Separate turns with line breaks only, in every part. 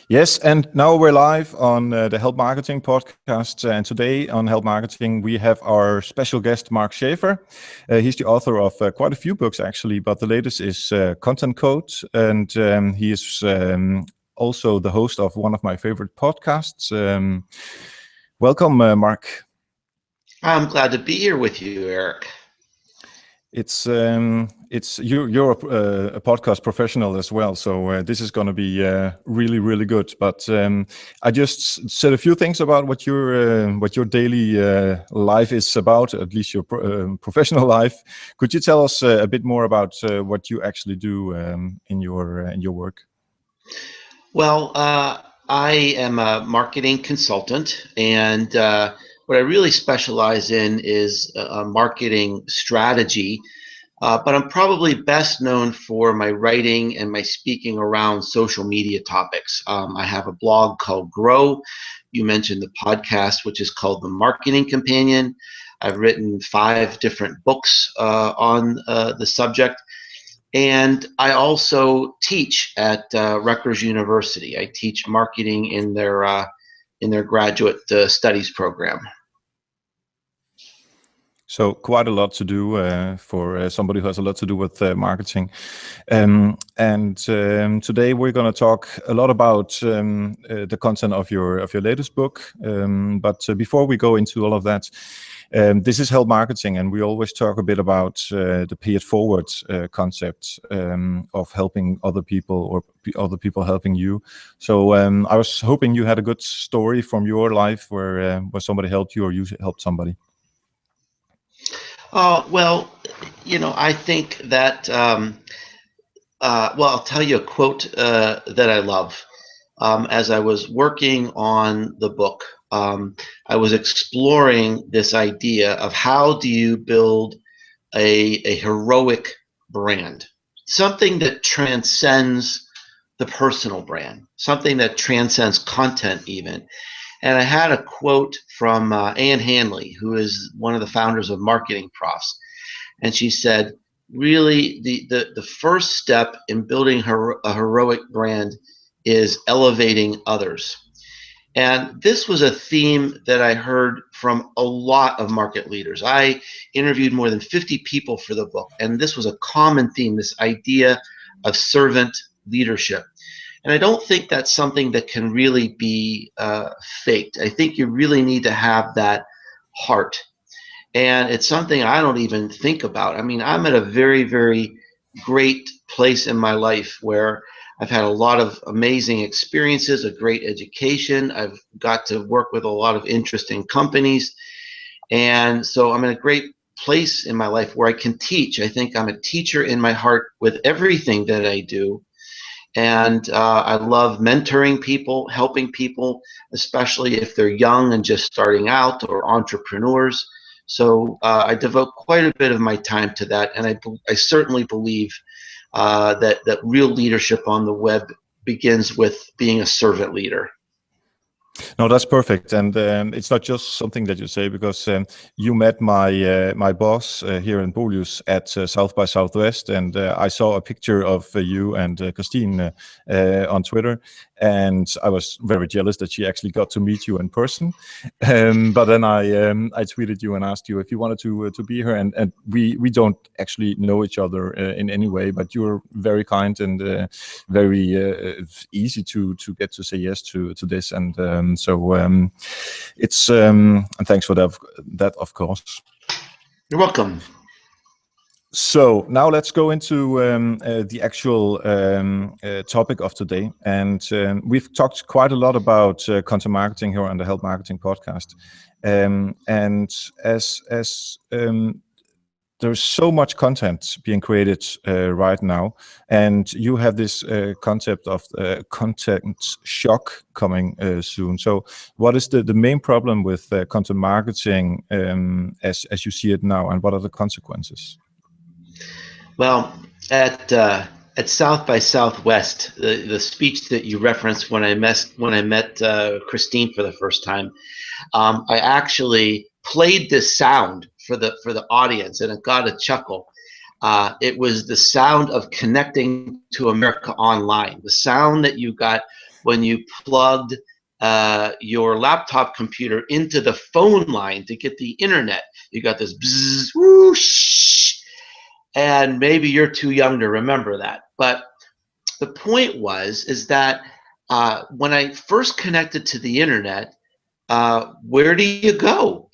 Yes, and now we're live on the Help Marketing podcast. And today on Help Marketing, we have our special guest, Mark Schaefer. He's the author of quite a few books, actually, but the latest is Content Code. And he is also the host of one of my favorite podcasts. Welcome, Mark.
I'm glad to be here with you, Eric.
It's you're a podcast professional as well, so this is going to be really good. But I just said a few things about what your daily life is about, at least your professional life. Could you tell us a bit more about what you actually do in your work?
Well, I am a marketing consultant, and what I really specialize in is marketing strategy. But I'm probably best known for my writing and my speaking around social media topics. I have a blog called Grow. You mentioned the podcast, which is called the Marketing Campanion. I've written 5 different books on the subject. And I also teach at Rutgers University. I teach marketing in their graduate studies program.
So quite a lot to do for somebody who has a lot to do with marketing. And today we're going to talk a lot about the content of your latest book. But before we go into all of that, this is Help Marketing, and we always talk a bit about the pay it forward concept of helping other people or other people helping you. So I was hoping you had a good story from your life where somebody helped you or you helped somebody.
Well, I think that, I'll tell you a quote that I love. As I was working on the book, I was exploring this idea of how do you build a heroic brand, something that transcends the personal brand, something that transcends content even. And I had a quote from Ann Handley, who is one of the founders of Marketing Profs. And she said, really, the first step in building a heroic brand is elevating others. And this was a theme that I heard from a lot of market leaders. I interviewed more than 50 people for the book, and this was a common theme, this idea of servant leadership. And I don't think that's something that can really be faked. I think you really need to have that heart. And it's something I don't even think about. I mean, I'm at a very, very great place in my life where I've had a lot of amazing experiences, a great education. I've got to work with a lot of interesting companies. And so I'm in a great place in my life where I can teach. I think I'm a teacher in my heart with everything that I do. And I love mentoring people, helping people, especially if they're young and just starting out or entrepreneurs. So I devote quite a bit of my time to that. And I certainly believe that real leadership on the web begins with being a servant leader.
No, that's perfect, and it's not just something that you say because you met my boss here in Bolius at South by Southwest, and I saw a picture of you and Christine on Twitter, and I was very jealous that she actually got to meet you in person. But then I tweeted you and asked you if you wanted to be here, and we don't actually know each other in any way, but you're very kind and very easy to get to say yes to this, and so it's and thanks for that of course.
You're welcome.
So now let's go into the actual topic of today, and we've talked quite a lot about content marketing here on the Help Marketing podcast, and as there's so much content being created right now, and you have this concept of content shock coming soon. So what is the main problem with content marketing as you see it now, and what are the consequences?
Well, at South by Southwest, the speech that you referenced when I met Christine for the first time, I actually played this sound for the audience, and it got a chuckle. It was the sound of connecting to America online, the sound that you got when you plugged your laptop computer into the phone line to get the internet. You got this bzzz, whoosh, and maybe you're too young to remember that. But the point is that when I first connected to the internet, where do you go?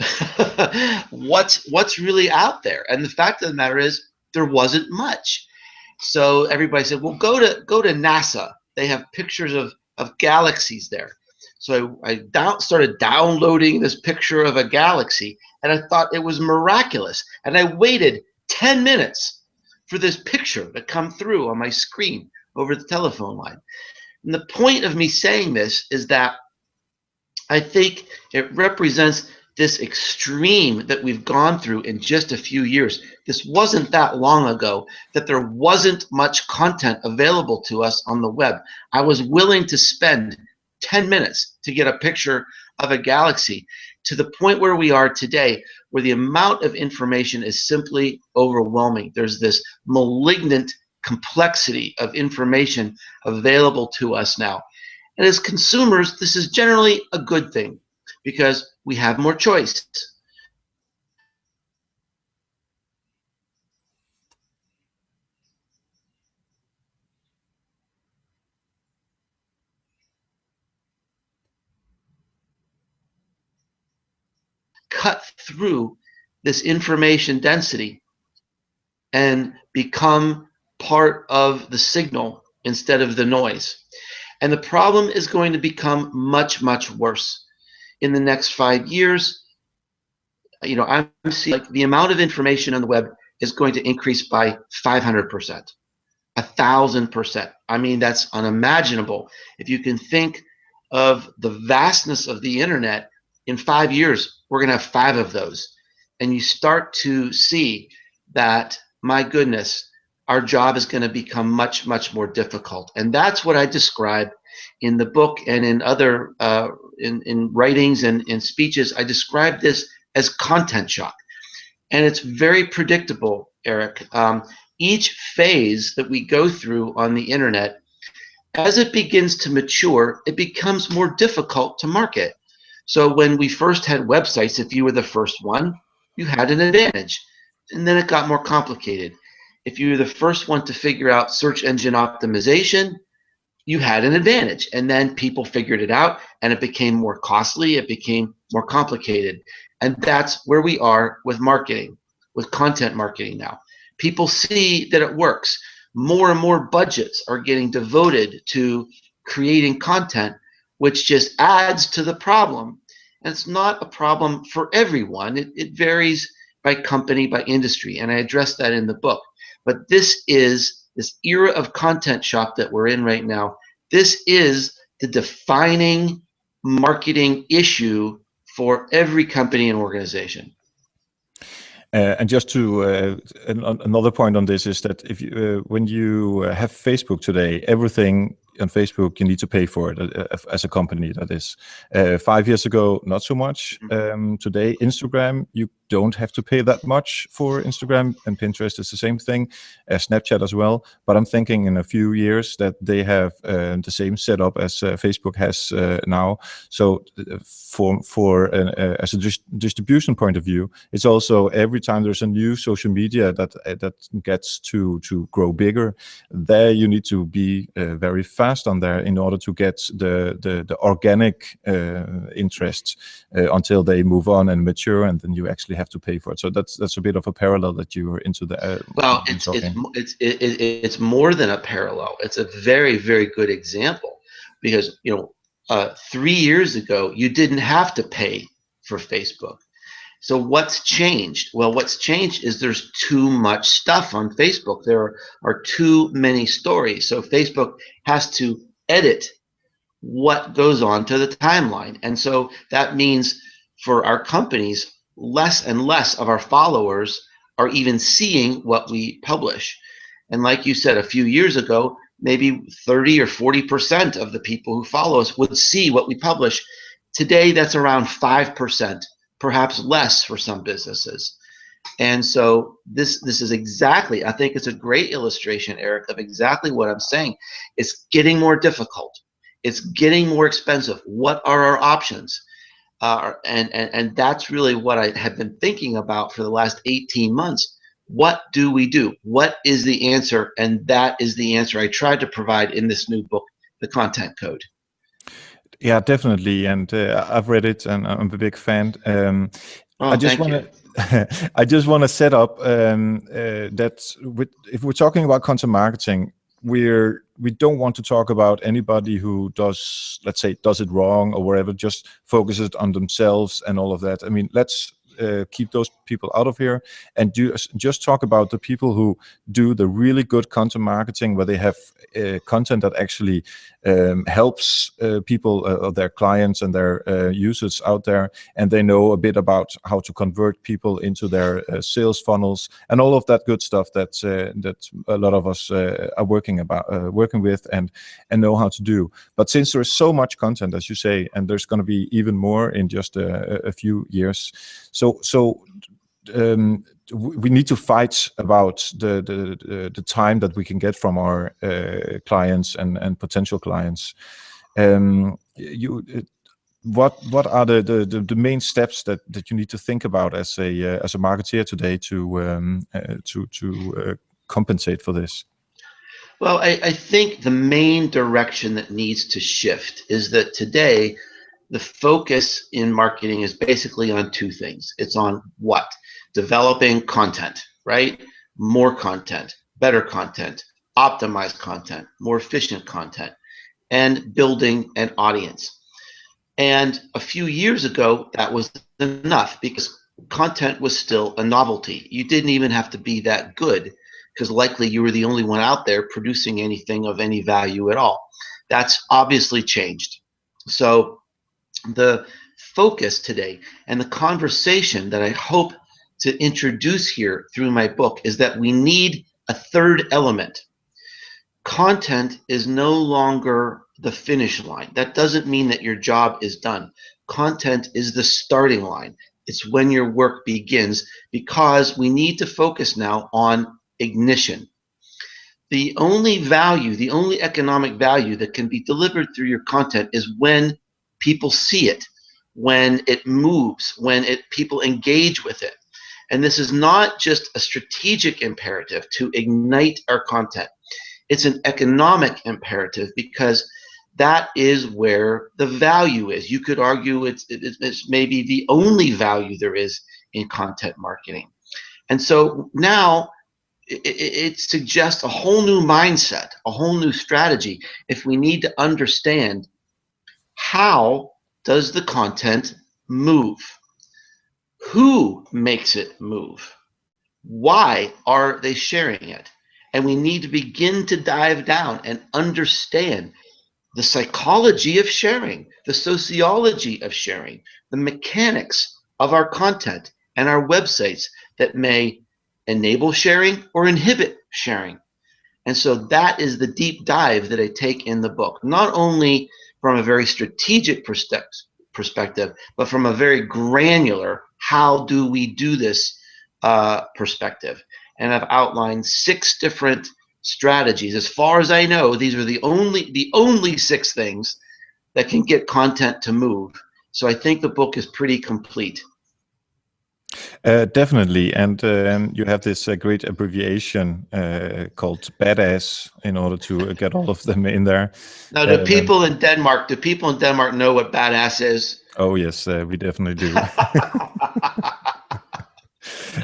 What's really out there? And the fact of the matter is, there wasn't much. So everybody said, well, go to NASA. They have pictures of galaxies there. So I started downloading this picture of a galaxy, and I thought it was miraculous. And I waited 10 minutes for this picture to come through on my screen over the telephone line. And the point of me saying this is that I think it represents this extreme that we've gone through in just a few years. This wasn't that long ago that there wasn't much content available to us on the web. I was willing to spend 10 minutes to get a picture of a galaxy, to the point where we are today, where the amount of information is simply overwhelming. There's this malignant complexity of information available to us now. And as consumers, this is generally a good thing because we have more choice. Cut through this information density and become part of the signal instead of the noise. And the problem is going to become much, much worse. In the next 5 years, you know, I'm seeing like the amount of information on the web is going to increase by 500%, 1,000%. I mean, that's unimaginable. If you can think of the vastness of the internet, in 5 years, we're going to have 5 of those. And you start to see that, my goodness, our job is going to become much, much more difficult. And that's what I describe in the book and in other in writings and in speeches. I describe this as content shock. And it's very predictable, Eric. Each phase that we go through on the internet, as it begins to mature, it becomes more difficult to market. So when we first had websites, if you were the first one, you had an advantage. And then it got more complicated. If you were the first one to figure out search engine optimization, you had an advantage. And then people figured it out, and it became more costly. It became more complicated. And that's where we are with marketing, with content marketing now. People see that it works. More and more budgets are getting devoted to creating content, which just adds to the problem. And it's not a problem for everyone. It varies by company, by industry, and I address that in the book. But this era of content shock that we're in right now, this is the defining marketing issue for every company and organization.
And just to another point on this is that if you, when you have Facebook today, everything on Facebook you need to pay for it as a company. That is 5 years ago, not so much. Today, Instagram, you don't have to pay that much for Instagram, and Pinterest is the same thing, Snapchat as well. But I'm thinking in a few years that they have the same setup as Facebook has now. So as a distribution point of view, it's also every time there's a new social media that gets to grow bigger, there you need to be very fast on there in order to get the organic interest until they move on and mature, and then you actually have to pay for it. So that's a bit of a parallel that you were into the.
Well, it's more than a parallel. It's a very, very good example, because 3 years ago you didn't have to pay for Facebook. So what's changed? Well, what's changed is there's too much stuff on Facebook. There are too many stories. So Facebook has to edit what goes on to the timeline. And so that means for our companies, less and less of our followers are even seeing what we publish. And like you said, a few years ago, maybe 30 or 40% of the people who follow us would see what we publish. Today, that's around 5%. Perhaps less for some businesses. And so this is exactly, I think it's a great illustration, Eric, of exactly what I'm saying. It's getting more difficult. It's getting more expensive. What are our options? And that's really what I have been thinking about for the last 18 months. What do we do? What is the answer? And that is the answer I tried to provide in this new book, The Content Code.
Yeah, definitely. And I've read it, and I'm a big fan. I just want to. I just want to set up that if we're talking about content marketing, we don't want to talk about anybody who does, let's say, does it wrong or whatever, just focuses on themselves and all of that. I mean, let's keep those people out of here and just talk about the people who do the really good content marketing, where they have content that actually helps people, their clients and their users out there, and they know a bit about how to convert people into their sales funnels and all of that good stuff that a lot of us are working with and know how to do. But since there's so much content, as you say, and there's going to be even more in just a few years, so we need to fight about the time that we can get from our clients and potential clients. What are the main steps that you need to think about as a marketeer today to compensate for this?
Well, I think the main direction that needs to shift is that today the focus in marketing is basically on two things. It's on what? Developing content, right? More content, better content, optimized content, more efficient content, and building an audience. And a few years ago, that was enough because content was still a novelty. You didn't even have to be that good because likely you were the only one out there producing anything of any value at all. That's obviously changed. So the focus today and the conversation that I hope to introduce here through my book is that we need a third element. Content is no longer the finish line. That doesn't mean that your job is done. Content is the starting line. It's when your work begins, because we need to focus now on ignition. The only value, the only economic value that can be delivered through your content is when people see it, when it moves, when people engage with it. And this is not just a strategic imperative to ignite our content. It's an economic imperative because that is where the value is. You could argue it's maybe the only value there is in content marketing. And so now it suggests a whole new mindset, a whole new strategy. If we need to understand how does the content move? Who makes it move? Why are they sharing it? And we need to begin to dive down and understand the psychology of sharing, the sociology of sharing, the mechanics of our content and our websites that may enable sharing or inhibit sharing. And so that is the deep dive that I take in the book, not only from a very strategic perspective, but from a very granular, how do we do this perspective. And I've outlined 6 different strategies. As far as I know, these are the only 6 things that can get content to move. So I think the book is pretty complete.
Definitely, and you have this great abbreviation called badass in order to get all of them in there.
Now, do people in Denmark know what badass is?
Oh yes, we definitely do.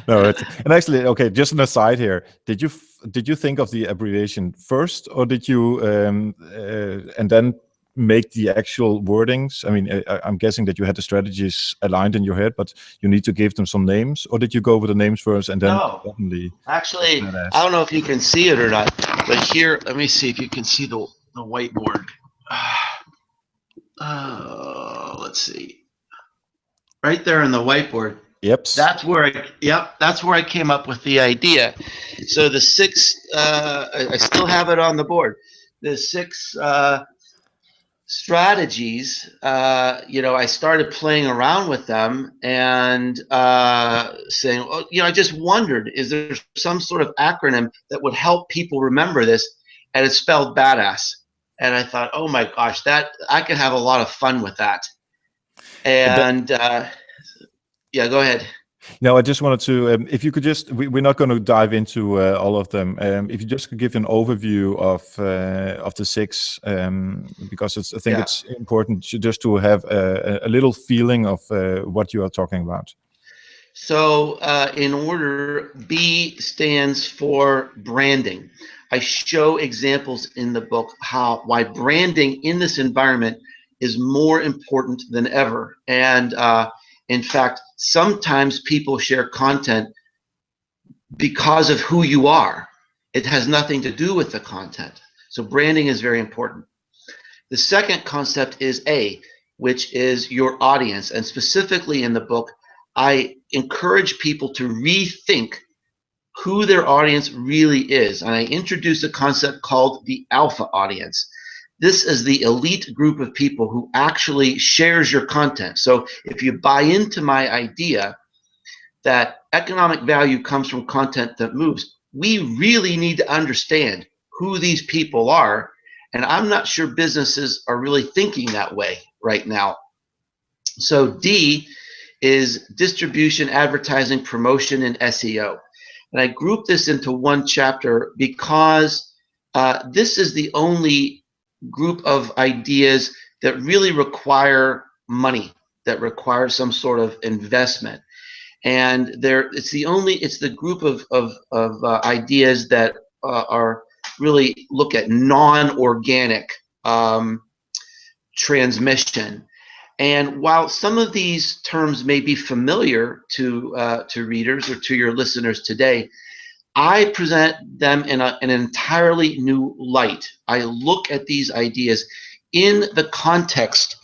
No, and actually, okay, just an aside here. Did you think of the abbreviation first, or did you and then make the actual wordings? I mean, I'm guessing that you had the strategies aligned in your head, but you need to give them some names, or did you go with the names first and then?
No, actually, I don't know if you can see it or not, but here, let me see if you can see the whiteboard. Let's see, right there in the whiteboard.
Yep.
That's where I came up with the idea. So the 6, I still have it on the board. The 6 strategies, I started playing around with them and saying, I just wondered, is there some sort of acronym that would help people remember this? And it's spelled badass. And I thought, oh my gosh, that I could have a lot of fun with that. And yeah, go ahead.
No, I just wanted to, if you could just, we're not going to dive into all of them. If you just could give an overview of the six, because I think it's important just to have a little feeling of what you are talking about.
So in order, B stands for branding. I show examples in the book why branding in this environment is more important than ever. And in fact, sometimes people share content because of who you are. It has nothing to do with the content. So branding is very important. The second concept is A, which is your audience. And specifically in the book, I encourage people to rethink who their audience really is. And I introduce a concept called the alpha audience. This is the elite group of people who actually shares your content. So if you buy into my idea that economic value comes from content that moves, we really need to understand who these people are. And I'm not sure businesses are really thinking that way right now. So D is distribution, advertising, promotion, and SEO. And I group this into one chapter because this is the only group of ideas that really require money, that require some sort of investment. And it's the group of ideas that are really look at non-organic transmission. And while some of these terms may be familiar to readers or to your listeners today, I present them in an entirely new light. I look at these ideas in the context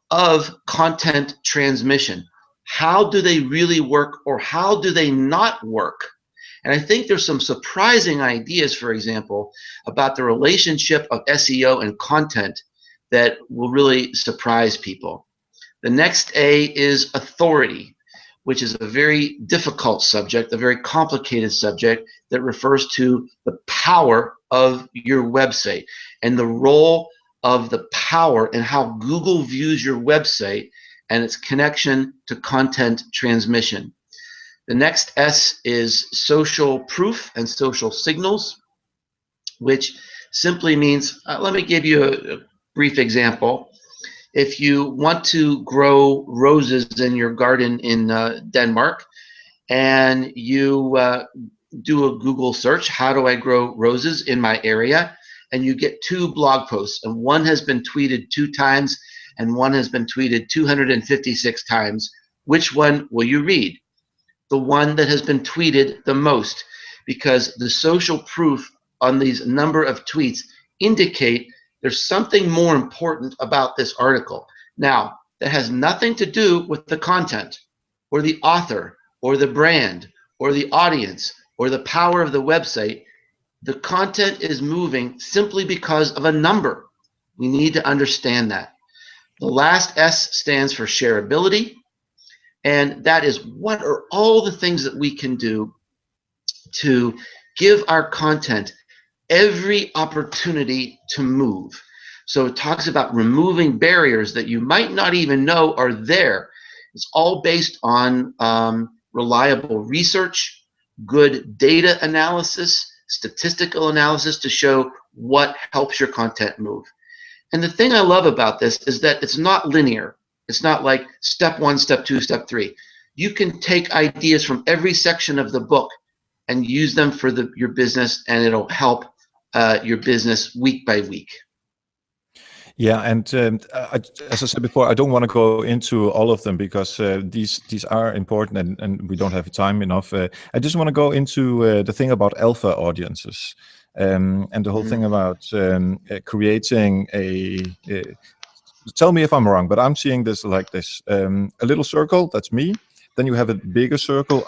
of content transmission. How do they really work, or how do they not work? And I think there's some surprising ideas, for example, about the relationship of SEO and content that will really surprise people. The next A is authority, which is a very difficult subject, a very complicated subject that refers to the power of your website and the role of the power and how Google views your website and its connection to content transmission. The next S is social proof and social signals, which simply means, let me give you a brief example. If you want to grow roses in your garden in Denmark, and you do a Google search, how do I grow roses in my area? And you get 2 blog posts, and one has been tweeted 2 times, and one has been tweeted 256 times. Which one will you read? The one that has been tweeted the most, because the social proof on these number of tweets indicate there's something more important about this article. Now, that has nothing to do with the content or the author or the brand or the audience or the power of the website. The content is moving simply because of a number. We need to understand that. The last S stands for shareability, and that is what are all the things that we can do to give our content every opportunity to move. So it talks about removing barriers that you might not even know are there. It's all based on reliable research, good data analysis, statistical analysis to show what helps your content move. And the thing I love about this is that it's not linear. It's not like step 1, step 2, step 3. You can take ideas from every section of the book and use them for your business, and it'll help your business week by week.
Yeah, and as I said before, I don't want to go into all of them because these are important, and we don't have time enough. I just want to go into the thing about alpha audiences, and the whole thing about creating tell me if I'm wrong, but I'm seeing this like this: a little circle, that's me, Then you have a bigger circle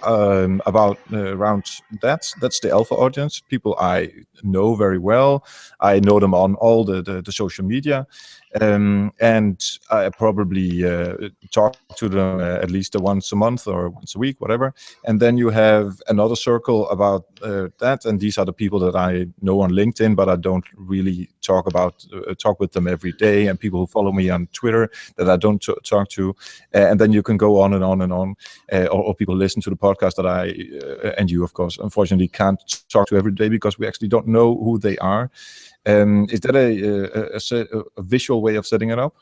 about around that. That's the alpha audience, people I know very well. I know them on all the social media, and I probably talk to them at least once a month or once a week, whatever. And then you have another circle about that, and these are the people that I know on LinkedIn, but I don't really talk with them every day, and people who follow me on Twitter that I don't talk to. And then you can go on and on and on, or people listen to the podcast that I and you, of course, unfortunately can't talk to every day because we actually don't know who they are. Is that a visual way of setting it up?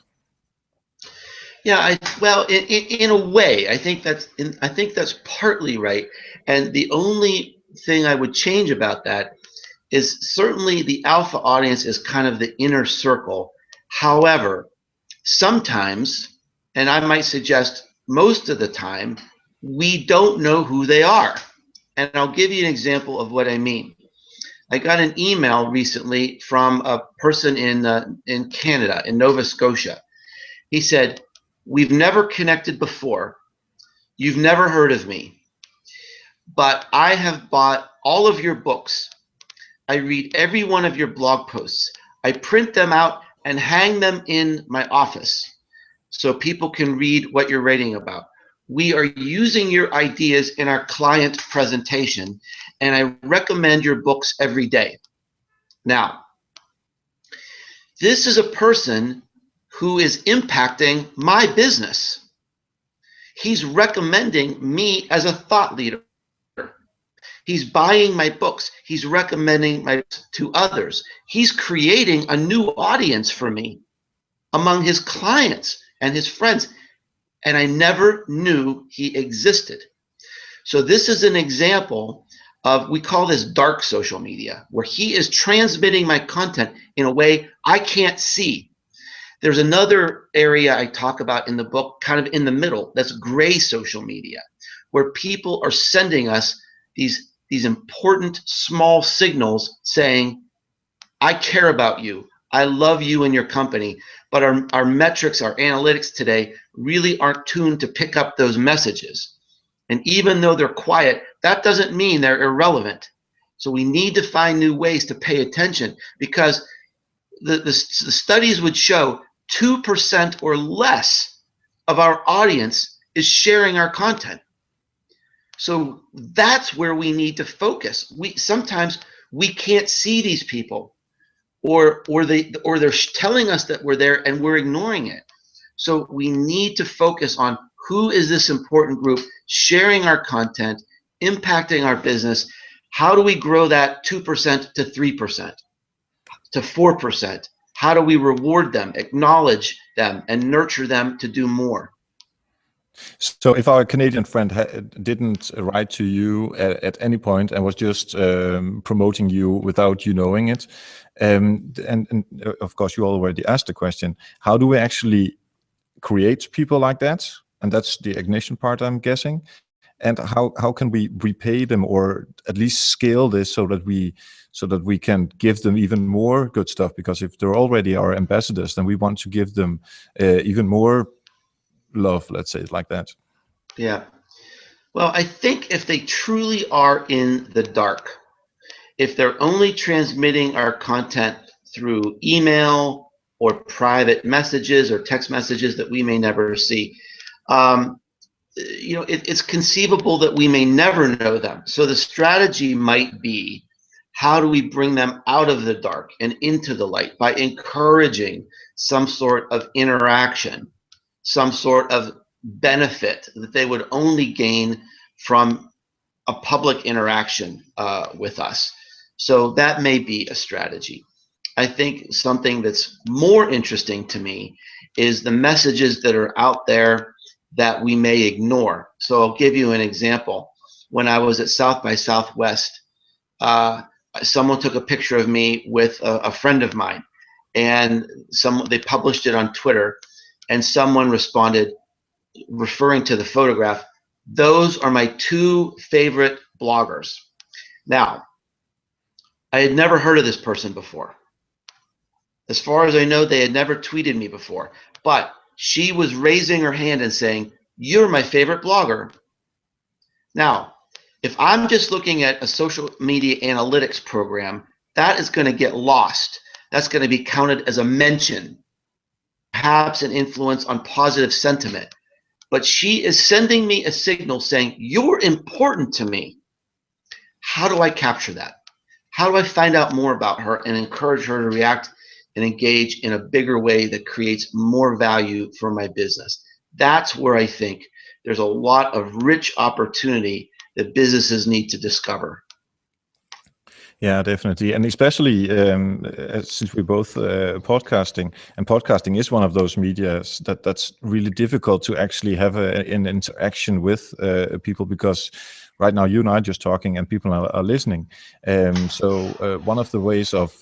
Yeah, well, in a way, I think that's partly right. And the only thing I would change about that is certainly the alpha audience is kind of the inner circle. However, sometimes, and I might suggest most of the time, we don't know who they are. And I'll give you an example of what I mean. I got an email recently from a person in Canada, in Nova Scotia. He said, "We've never connected before. You've never heard of me. But I have bought all of your books. I read every one of your blog posts. I print them out and hang them in my office so people can read what you're writing about. We are using your ideas in our client presentation, and I recommend your books every day." Now, this is a person who is impacting my business. He's recommending me as a thought leader. He's buying my books. He's recommending my books to others. He's creating a new audience for me among his clients and his friends. And I never knew he existed. So this is an example of, we call this dark social media, where he is transmitting my content in a way I can't see. There's another area I talk about in the book, kind of in the middle, that's gray social media, where people are sending us these important small signals saying, "I care about you. I love you and your company." But our metrics, our analytics today really aren't tuned to pick up those messages. And even though they're quiet, that doesn't mean they're irrelevant. So we need to find new ways to pay attention, because the studies would show 2% or less of our audience is sharing our content. So that's where we need to focus. Sometimes we can't see these people, or they're telling us that we're there and we're ignoring it. So we need to focus on who is this important group sharing our content, impacting our business. How do we grow that 2% to 3%, to 4%? How do we reward them, acknowledge them, and nurture them to do more?
So if our Canadian friend didn't write to you at any point and was just promoting you without you knowing it, and of course you already asked the question, how do we actually create people like that? And that's the ignition part, I'm guessing. And how can we repay them, or at least scale this so that we can give them even more good stuff? Because if they're already our ambassadors, then we want to give them even more love, let's say it like that.
Yeah. Well, I think if they truly are in the dark, if they're only transmitting our content through email or private messages or text messages that we may never see, it's conceivable that we may never know them. So the strategy might be, how do we bring them out of the dark and into the light by encouraging some sort of interaction, some sort of benefit that they would only gain from a public interaction with us. So that may be a strategy. I think something that's more interesting to me is the messages that are out there that we may ignore. So I'll give you an example. When I was at South by Southwest, someone took a picture of me with a friend of mine, and they published it on Twitter, and someone responded referring to the photograph, "Those are my two favorite bloggers." Now, I had never heard of this person before. As far as I know, they had never tweeted me before, but she was raising her hand and saying, "You're my favorite blogger." Now, if I'm just looking at a social media analytics program, that is going to get lost. That's going to be counted as a mention, perhaps an influence on positive sentiment. But she is sending me a signal saying, you're important to me. How do I capture that? How do I find out more about her and encourage her to react and engage in a bigger way that creates more value for my business? That's where I think there's a lot of rich opportunity that businesses need to discover.
Yeah, definitely, and especially since we're both podcasting, and podcasting is one of those medias that's really difficult to actually have an interaction with people, because right now you and I are just talking and people are listening. So one of the ways of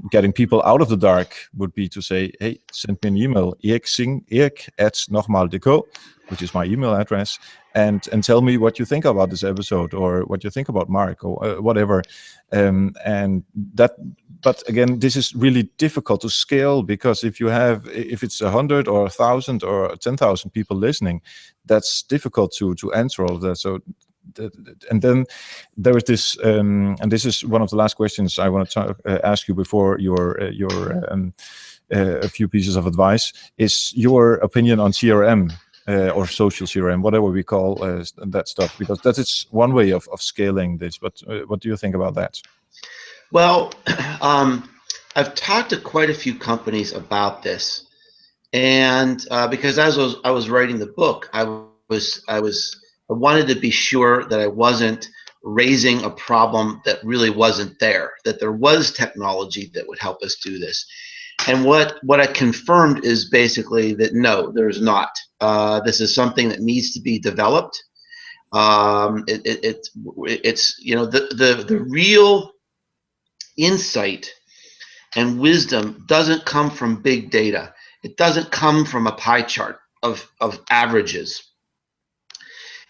getting people out of the dark would be to say, hey, send me an email, erik@nogmaal.dk, which is my email address, and tell me what you think about this episode, or what you think about Mark, or whatever. And that, but again, this is really difficult to scale, because if it's 100 or 1,000 or 10,000 people listening, that's difficult to answer all of that. So, and then there is this, and this is one of the last questions I want to ask you before your a few pieces of advice, is your opinion on CRM. Or social CRM, whatever we call that stuff, because that is one way of scaling this. But what do you think about that?
Well, I've talked to quite a few companies about this, and because as I was writing the book, I wanted to be sure that I wasn't raising a problem that really wasn't there, that there was technology that would help us do this. And what I confirmed is basically that no, there's not. This is something that needs to be developed. It's the real insight and wisdom doesn't come from big data. It doesn't come from a pie chart of averages.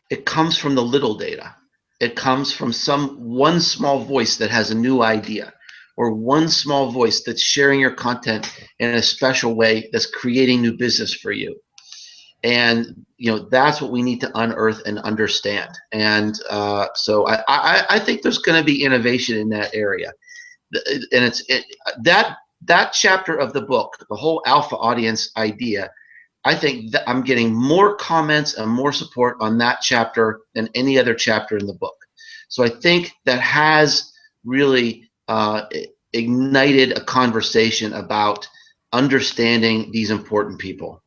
It comes from the little data. It comes from one small voice that has a new idea, or one small voice that's sharing your content in a special way that's creating new business for you. And that's what we need to unearth and understand. And so I think there's going to be innovation in that area. And that chapter of the book, the whole alpha audience idea, I think that I'm getting more comments and more support on that chapter than any other chapter in the book. So I think that has really ignited a conversation about understanding these important people.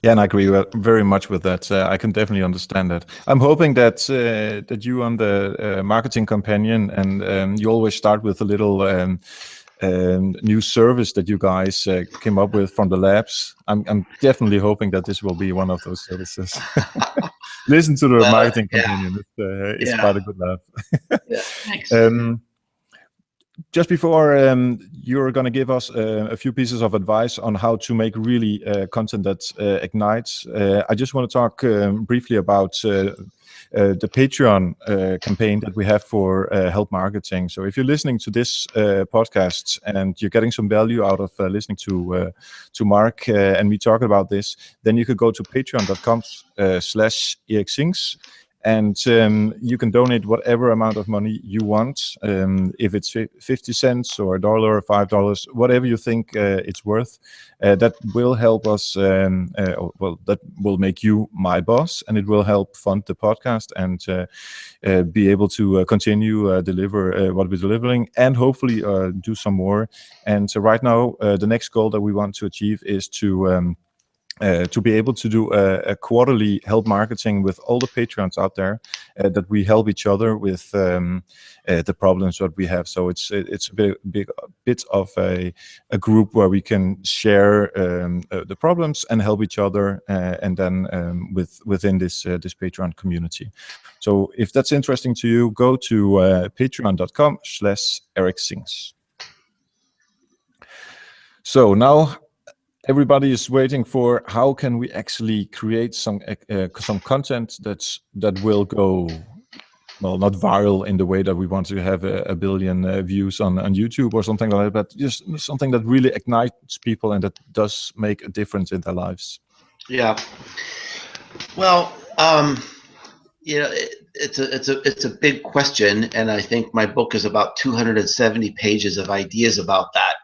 Yeah, and I agree very much with that. I can definitely understand that. I'm hoping that that you on the Marketing Campanion, and you always start with a little new service that you guys came up with from the labs. I'm definitely hoping that this will be one of those services. Listen to the Marketing Campanion. It's quite a good laugh.
Yeah, thanks.
Just before you're going to give us a few pieces of advice on how to make really content that ignites, I just want to talk briefly about the Patreon campaign that we have for Help Marketing. So if you're listening to this podcast and you're getting some value out of listening to Mark and me talking about this, then you could go to patreon.com/eriksings. And you can donate whatever amount of money you want, if it's 50 cents or $1 or $5, whatever you think it's worth. That will help us, that will make you my boss, and it will help fund the podcast and be able to continue deliver what we're delivering, and hopefully do some more. And so right now, the next goal that we want to achieve is to be able to do a quarterly Help Marketing with all the Patreons out there, that we help each other with the problems that we have. So it's a bit of a group where we can share the problems and help each other, and then within this Patreon community. So if that's interesting to you, go to patreon.com/eriksings. So now everybody is waiting for how can we actually create some content that will go, well, not viral in the way that we want to have a billion views on YouTube or something like that, but just something that really ignites people and that does make a difference in their lives.
Yeah. Well, it's a big question, and I think my book is about 270 pages of ideas about that.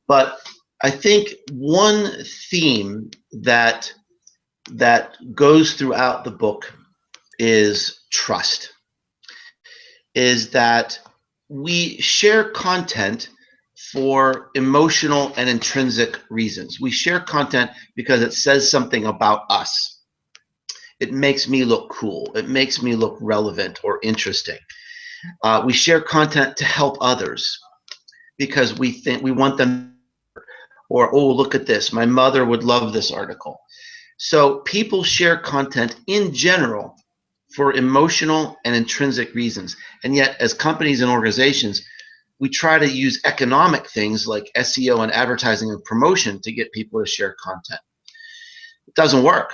But I think one theme that goes throughout the book is trust. Is that we share content for emotional and intrinsic reasons. We share content because it says something about us. It makes me look cool. It makes me look relevant or interesting. We share content to help others because we think we want them, or, oh, look at this, my mother would love this article. So people share content in general for emotional and intrinsic reasons. And yet, as companies and organizations, we try to use economic things like SEO and advertising and promotion to get people to share content. It doesn't work.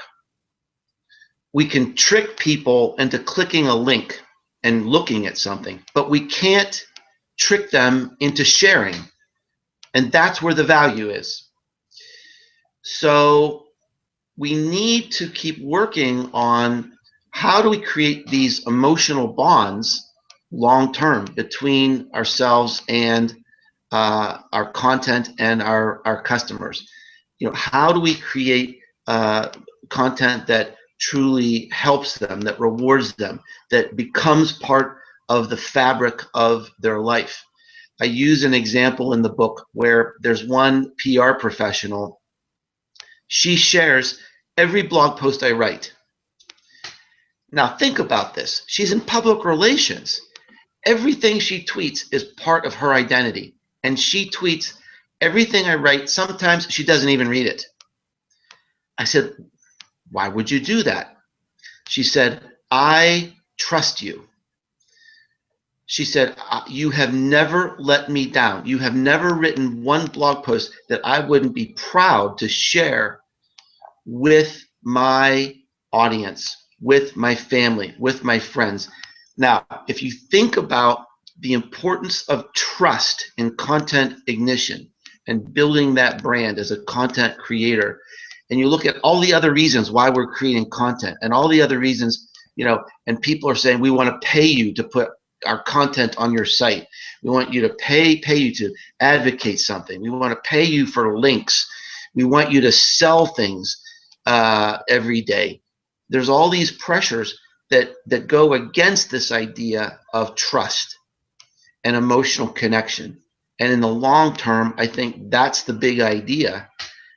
We can trick people into clicking a link and looking at something, but we can't trick them into sharing. And that's where the value is. So we need to keep working on how do we create these emotional bonds long-term between ourselves and our content and our customers. How do we create content that truly helps them, that rewards them, that becomes part of the fabric of their life? I use an example in the book where there's one PR professional. She shares every blog post I write. Now think about this. She's in public relations. Everything she tweets is part of her identity. And she tweets everything I write. Sometimes she doesn't even read it. I said, why would you do that? She said, I trust you. She said, you have never let me down. You have never written one blog post that I wouldn't be proud to share with my audience, with my family, with my friends. Now, if you think about the importance of trust in content ignition and building that brand as a content creator, and you look at all the other reasons why we're creating content and all the other reasons, and people are saying, we want to pay you to put our content on your site. We want you to pay you to advocate something. We want to pay you for links. We want you to sell things every day. There's all these pressures that go against this idea of trust and emotional connection. And in the long term, I think that's the big idea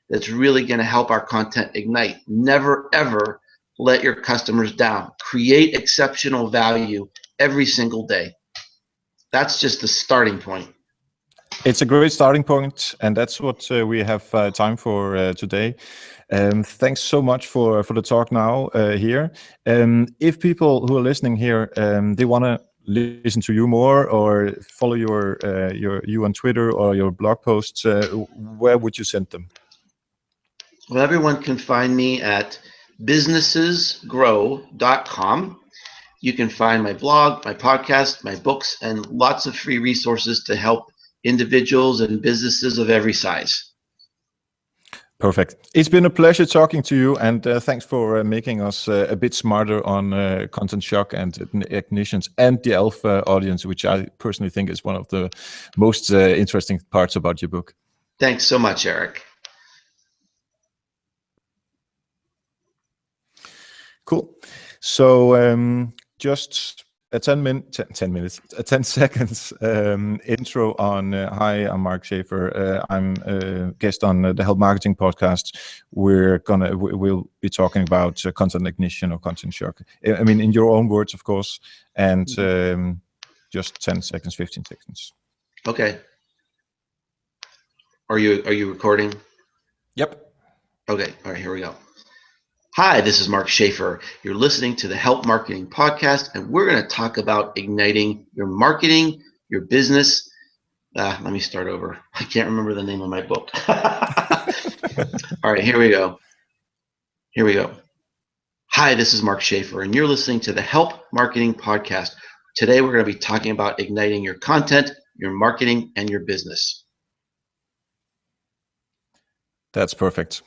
that's really going to help our content ignite. Never, ever let your customers down. Create exceptional value every single day. That's just the starting point.
It's a great starting point, and that's what we have time for today. Thanks so much for the talk now here. If people who are listening here, they want to listen to you more or follow you on Twitter or your blog posts, where would you send them?
Well, everyone can find me at businessgrow.com. You can find my blog, my podcast, my books, and lots of free resources to help individuals and businesses of every size.
Perfect. It's been a pleasure talking to you, and thanks for making us a bit smarter on content shock and ignitions and the alpha audience, which I personally think is one of the most interesting parts about your book.
Thanks so much, Eric.
Cool. So just a 10 seconds intro on hi, I'm Mark Schaefer. I'm a guest on the Help Marketing podcast. We'll be talking about content ignition or content shock. I mean, in your own words, of course, and just 10 seconds, 15 seconds.
Okay. Are you recording?
Yep.
Okay. All right, here we go. Hi, this is Mark Schaefer. You're listening to the Help Marketing Podcast, and we're going to talk about igniting your marketing, your business. Let me start over. I can't remember the name of my book. All right, here we go. Hi, this is Mark Schaefer, and you're listening to the Help Marketing Podcast. Today, we're going to be talking about igniting your content, your marketing, and your business.
That's perfect.